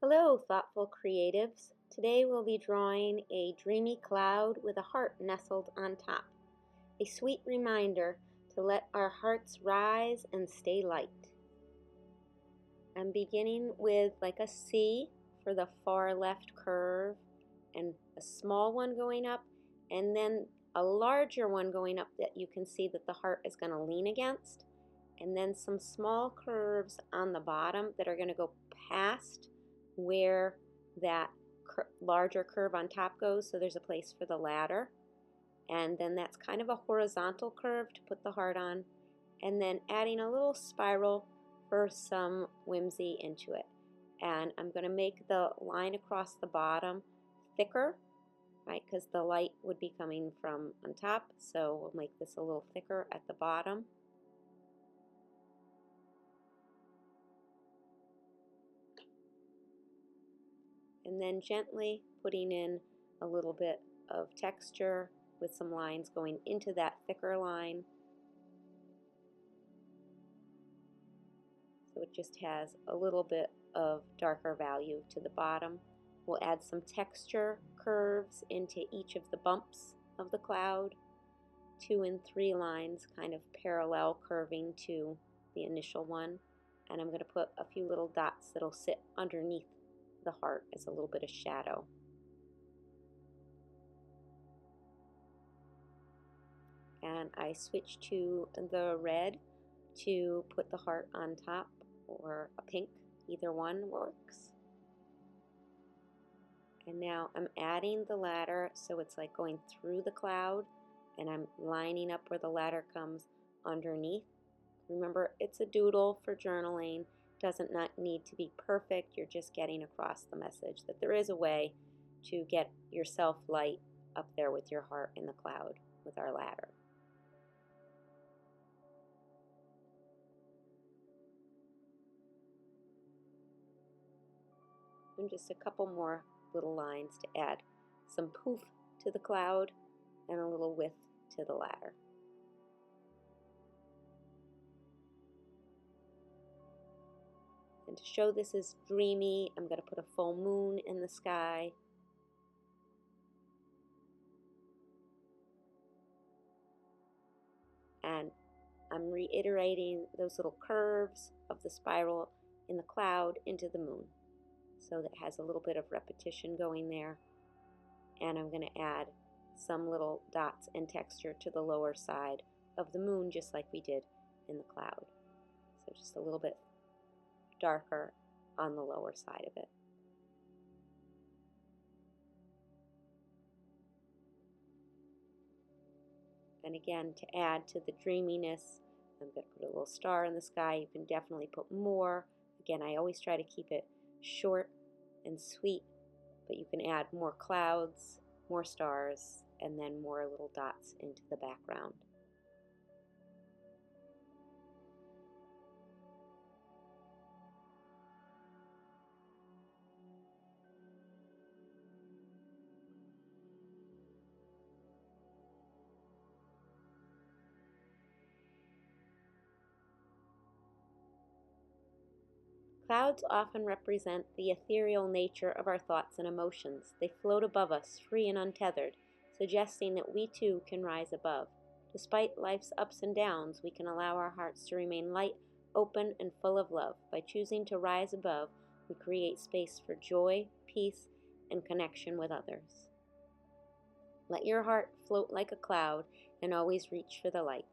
Hello, thoughtful creatives. Today we'll be drawing a dreamy cloud with a heart nestled on top. A sweet reminder to let our hearts rise and stay light. I'm beginning with like a C for the far left curve and a small one going up and then a larger one going up that you can see that the heart is going to lean against, and then some small curves on the bottom that are going to go past where that larger curve on top goes, so there's a place for the ladder. And then that's kind of a horizontal curve to put the heart on, and then adding a little spiral for some whimsy into it. And I'm going to make the line across the bottom thicker, right, because the light would be coming from on top, so we'll make this a little thicker at the bottom. And then gently putting in a little bit of texture with some lines going into that thicker line. So it just has a little bit of darker value to the bottom. We'll add some texture curves into each of the bumps of the cloud. 2 and 3 lines kind of parallel curving to the initial one. And I'm going to put a few little dots that'll sit underneath the heart as a little bit of shadow. And I switch to the red to put the heart on top, or a pink, either one works. And now I'm adding the ladder, so it's like going through the cloud, and I'm lining up where the ladder comes underneath. Remember, it's a doodle for journaling. Doesn't not need to be perfect. You're just getting across the message that there is a way to get yourself light up there with your heart in the cloud with our ladder. And just a couple more little lines to add some poof to the cloud and a little width to the ladder. And to show this is dreamy, I'm going to put a full moon in the sky. And I'm reiterating those little curves of the spiral in the cloud into the moon. So that has a little bit of repetition going there. And I'm going to add some little dots and texture to the lower side of the moon, just like we did in the cloud. So just a little bit darker on the lower side of it. And again, to add to the dreaminess, I'm going to put a little star in the sky. You can definitely put more. Again, I always try to keep it short and sweet, but you can add more clouds, more stars, and then more little dots into the background. Clouds often represent the ethereal nature of our thoughts and emotions. They float above us, free and untethered, suggesting that we too can rise above. Despite life's ups and downs, we can allow our hearts to remain light, open, and full of love. By choosing to rise above, we create space for joy, peace, and connection with others. Let your heart float like a cloud and always reach for the light.